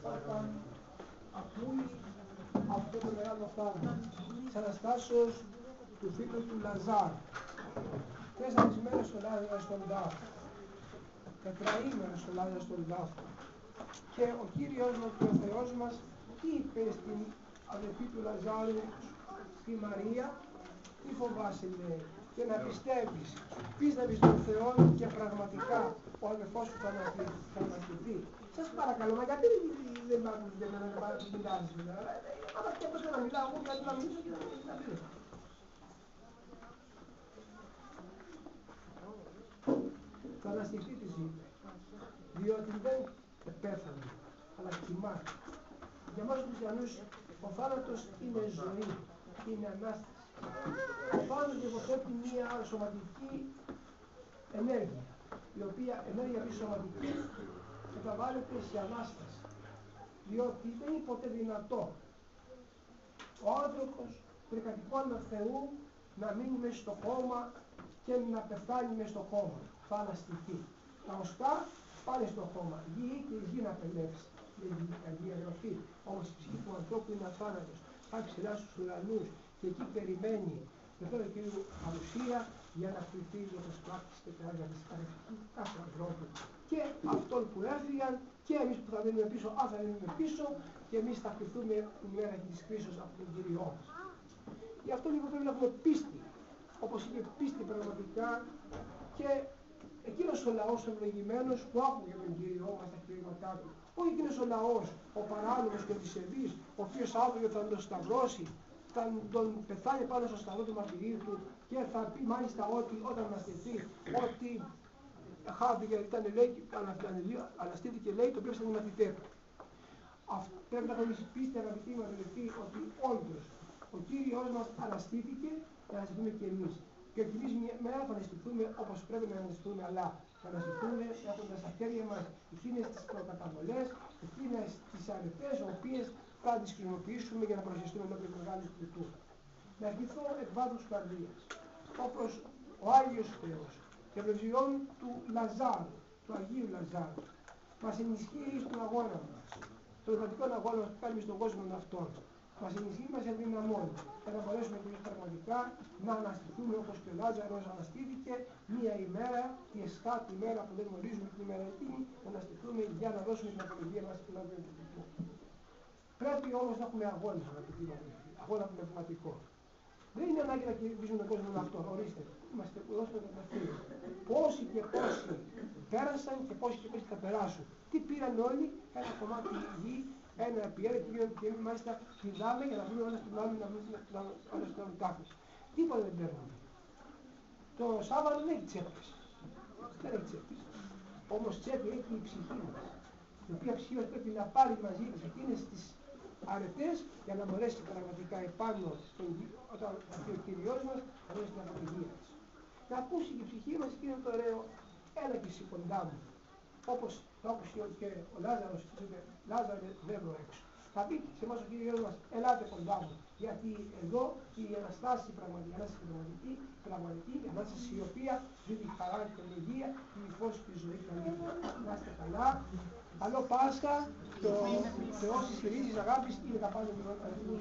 Όταν ακούει αυτό το μεγάλο θαύμα της Αναστάσεως του φίλου του Λαζάρου. 4 μέρες ο Λάζαρος στον τάφο, τετραήμερος ο Λάζαρος στον τάφο. Και ο Κύριος μας και ο Θεός μας είπε στην αδελφή του Λαζάρου, στη Μαρία, μη φοβάσαι λέει, και να πιστεύεις. Πίστευες στον Θεό και πραγματικά ο αδελφός σου θα αναστηθεί. Σας παρακαλώ, μα γιατί δεν μιλάζεις δηλαδή. Αλλά και έπρεπε να μιλάω εγώ, γιατί να μιλήσω και να μιλήσω. Θα αναστηθεί της είπε, διότι δεν πέθανε, αλλά κοιμάται. Για εμάς τους χριστιανούς ο θάνατος είναι ζωή, είναι Ανάσταση. Ο θάνατος υποθέτει μία σωματική ενέργεια, η οποία ενέργεια αυτή σωματική μεταβάλλεται σε Ανάσταση. Διότι δεν είναι ποτέ δυνατό ο άνθρωπος πρικατοικών Θεού να μείνει μέσα στο χώμα και να πεθάνει μέσα στο χώμα. Θα αναστηθεί. Τα οστά πάνε στο χώμα. Γη και η γη να πελεύσει. Αγία Γραφή. Όμως η ψυχή του ανθρώπου είναι αθάνατος. Πάει ψηλά στους ουρανούς και εκεί περιμένει με τον Κύριο παρουσία για να κρυφτεί για τους πράξεις και τα έργα της καρδιάς κάθε ανθρώπου. Και αυτών που έφυγαν και εμείς που θα μείνουμε πίσω, αν θα μείνουμε πίσω, και εμείς θα κρυφτούμε την ημέρα της κρίσεως από τον Κύριό μας. Γι' αυτό λοιπόν πρέπει να έχουμε πίστη. Όπως είχε πίστη πραγματικά και εκείνος ο λαός ευλογημένος που άκουγε τον Κύριό μας τα κηρύγματά του. Όχι εκείνος ο λαός, ο παράνομος και ο δισεβής, ο οποίος άκουγε ότι θα τον σταυρώσει, θα τον πεθάνει πάνω στο σταυρό του μαρτυρίου του και θα πει μάλιστα ότι όταν αναστηθεί, ότι χάθηκε, ήταν λέει, αναστήθηκε λέει, το πλέψαν οι μαθητές του. Πρέπει να έχουμε πίστη αγαπητοί μας αδελφοί ότι όντως ο Κύριος μας αναστήθηκε και αναστηθούμε και εμείς. Και ότι εμείς μια μέρα θα αναστηθούμε όπως πρέπει να αναστηθούμε, αλλά θα αναστηθούμε έχοντας στα χέρια μας εκείνες τις προκαταβολές, εκείνες τις αρετές, οι οποίες θα τις χρησιμοποιήσουμε για να προσχεστούμε ενώπιον της μεγάλης του. Να ευχηθώ εκ βάθους καρδίας, όπως ο Άγιος Θεός και ευλογιών του Λαζάρου, του Αγίου Λαζάρου, μας ενισχύει στον αγώνα μας, στον δραματικό αγώνα μας που κάνουμε στον κόσμο αυτόν. Μας ενισχύει, μας ενδυναμώνει για να μπορέσουμε και εμείς πραγματικά να αναστηθούμε όπως και ο Λάζαρος αναστήθηκε μία ημέρα, τη εσχάτη ημέρα που δεν γνωρίζουμε την ημέρα εκείνη, να αναστηθούμε για να δώσουμε την απολογία μας στην άδεια του Χριστού. Πρέπει όμως να έχουμε αγώνα, αγαπητοί μας, αγώνα πνευματικό. Δεν είναι ανάγκη να κερδίσουμε τον κόσμο με αυτό. Ορίστε, είμαστε εδώ στο καταφύγιο. Πόσοι και πόσοι πέρασαν και πόσοι θα περάσουν. Τι πήραν όλοι, ένα κομμάτι γη, ένα πιέρα και μάλιστα πηδάμε για να βρούμε όλα στην άλλη, να βρούμε όλα στην άλλη τάφη. Τίποτα δεν παίρνουμε. Το Σάββατο δεν έχει τσέπες. Δεν έχει τσέπες. Όμως τσέπη έχει η ψυχή μας. Η οποία ψυχή μας πρέπει να πάρει μαζί της εκείνες τις αρετές για να μπορέσει πραγματικά επάνω όταν έρθει ο Κύριος μας να δώσει την απολογία της. Να ακούσει και η ψυχή μας εκείνο το ωραίο, έλα και εσύ κοντά μου. Όπως το άκουσε και ο Λάζαρος, είπε Λάζαρε δεν βρω έξω. Θα πει σε εμάς ο Κύριος μας, ελάτε κοντά μου. Γιατί εδώ η Αναστάση πραγματική, η Ανάσταση η οποία δίνει χαρά και ευλογία, η φως και η ζωή και αλήθεια. Να είστε καλά. Καλό Πάσχα, το Θεός της Κυρίας Αγάπης είναι τα πάντα του Θεού.